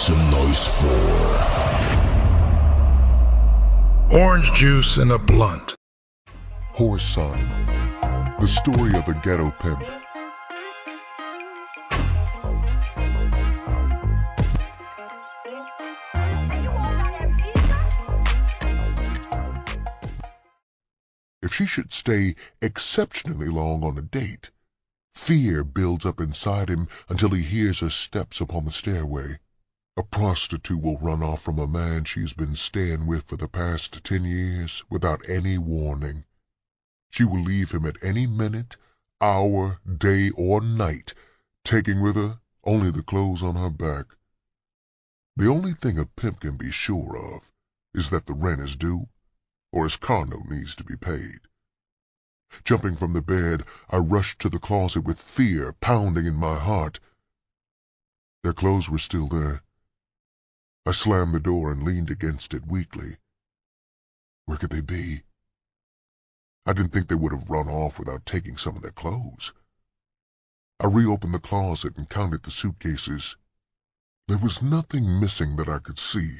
some noise for Orange Juice in a Blunt. Whoreson, the story of a ghetto pimp. If she should stay exceptionally long on a date, fear builds up inside him until he hears her steps upon the stairway. A prostitute will run off from a man she's been staying with for the past 10 years without any warning. She will leave him at any minute, hour, day, or night, taking with her only the clothes on her back. The only thing a pimp can be sure of is that the rent is due, or his car note needs to be paid. Jumping from the bed, I rushed to the closet with fear pounding in my heart. Their clothes were still there. I slammed the door and leaned against it weakly. Where could they be? I didn't think they would have run off without taking some of their clothes. I reopened the closet and counted the suitcases. There was nothing missing that I could see.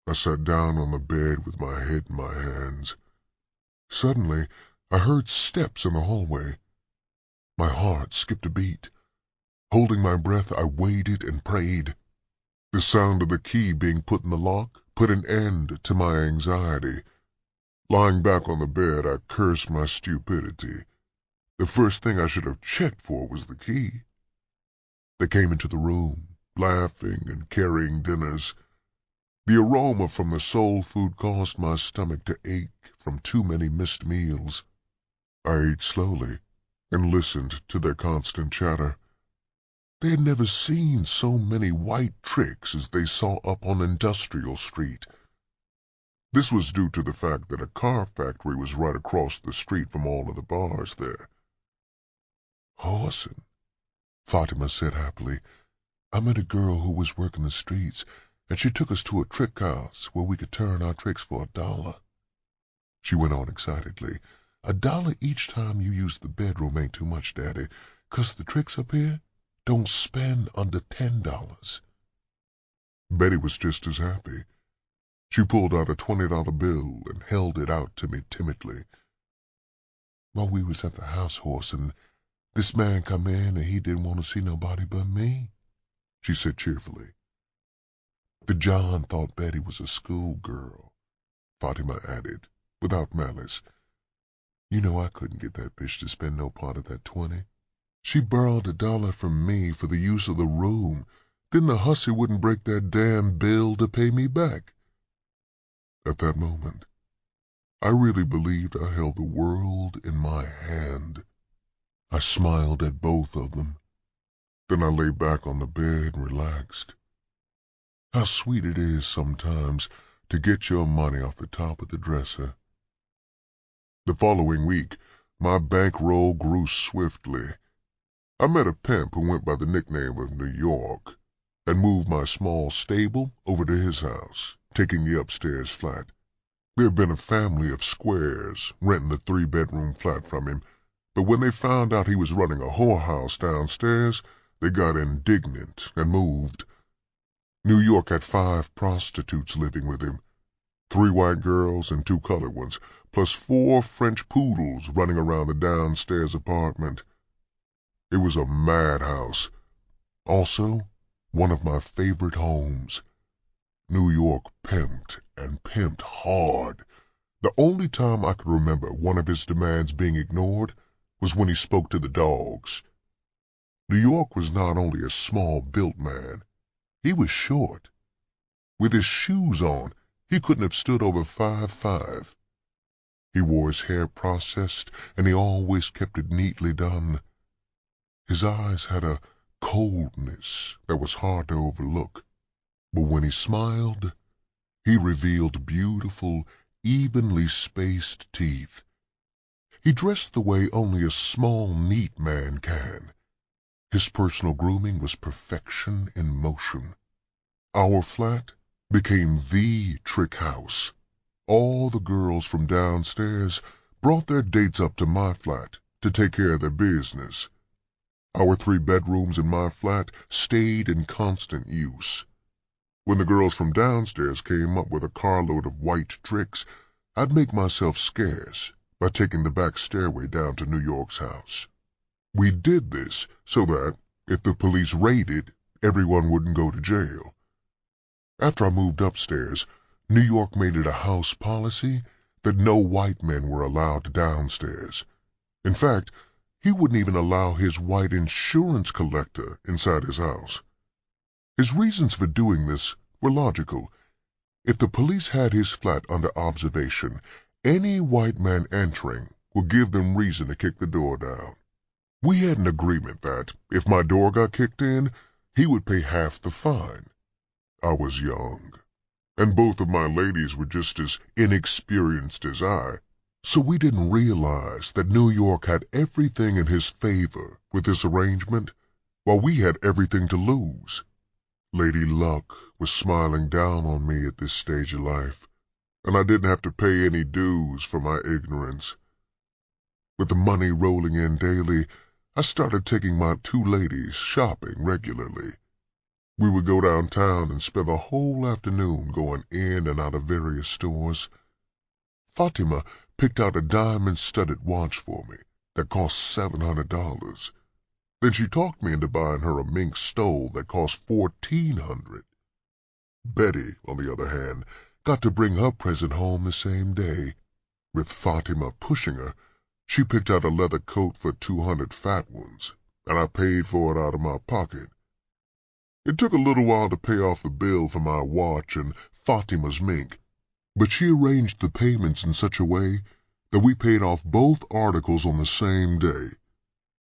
I sat down on the bed with my head in my hands. Suddenly, I heard steps in the hallway. My heart skipped a beat. Holding my breath, I waited and prayed. The sound of the key being put in the lock put an end to my anxiety. Lying back on the bed, I cursed my stupidity. The first thing I should have checked for was the key. They came into the room, laughing and carrying dinners. The aroma from the soul food caused my stomach to ache from too many missed meals. I ate slowly and listened to their constant chatter. They had never seen so many white tricks as they saw up on Industrial Street. This was due to the fact that a car factory was right across the street from all of the bars there. "Whoreson," Fatima said happily. "I met a girl who was working the streets, and she took us to a trick house where we could turn our tricks for $1. She went on excitedly. $1 each time you use the bedroom ain't too much, Daddy, 'cause the tricks up here don't spend under $10. Betty was just as happy. She pulled out a $20 bill and held it out to me timidly. "While we was at the house, Whoreson, this man come in and he didn't want to see nobody but me," she said cheerfully. "The John thought Betty was a schoolgirl," Fatima added, without malice. "You know I couldn't get that bitch to spend no part of that 20. She borrowed $1 from me for the use of the room. Then the hussy wouldn't break that damn bill to pay me back." At that moment, I really believed I held the world in my hand. I smiled at both of them. Then I lay back on the bed and relaxed. How sweet it is sometimes to get your money off the top of the dresser. The following week, my bankroll grew swiftly. I met a pimp who went by the nickname of New York and moved my small stable over to his house, taking the upstairs flat. There had been a family of squares renting a 3-bedroom flat from him, but when they found out he was running a whorehouse downstairs, they got indignant and moved. New York had 5 prostitutes living with him, 3 white girls and 2 colored ones, plus 4 French poodles running around the downstairs apartment. It was a madhouse. Also, one of my favorite homes. New York pimped, and pimped hard. The only time I could remember one of his demands being ignored was when he spoke to the dogs. New York was not only a small-built man, he was short. With his shoes on, he couldn't have stood over 5'5". He wore his hair processed, and he always kept it neatly done. His eyes had a coldness that was hard to overlook, but when he smiled, he revealed beautiful, evenly spaced teeth. He dressed the way only a small, neat man can. His personal grooming was perfection in motion. Our flat became the trick house. All the girls from downstairs brought their dates up to my flat to take care of their business. Our 3 bedrooms in my flat stayed in constant use. When the girls from downstairs came up with a carload of white tricks, I'd make myself scarce by taking the back stairway down to New York's house. We did this so that, if the police raided, everyone wouldn't go to jail. After I moved upstairs, New York made it a house policy that no white men were allowed downstairs. In fact, he wouldn't even allow his white insurance collector inside his house. His reasons for doing this were logical. If the police had his flat under observation, any white man entering would give them reason to kick the door down. We had an agreement that, if my door got kicked in, he would pay half the fine. I was young, and both of my ladies were just as inexperienced as I, so we didn't realize that New York had everything in his favor with this arrangement, while we had everything to lose. Lady Luck was smiling down on me at this stage of life, and I didn't have to pay any dues for my ignorance. With the money rolling in daily, I started taking my two ladies shopping regularly. We would go downtown and spend the whole afternoon going in and out of various stores. Fatima picked out a diamond-studded watch for me that cost $700. Then she talked me into buying her a mink stole that cost $1,400. Betty, on the other hand, got to bring her present home the same day. With Fatima pushing her, she picked out a leather coat for 200 fat ones, and I paid for it out of my pocket. It took a little while to pay off the bill for my watch and Fatima's mink, but she arranged the payments in such a way that we paid off both articles on the same day.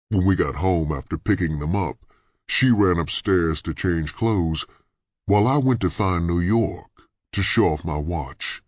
When we got home after picking them up, she ran upstairs to change clothes, while I went to find New York to show off my watch.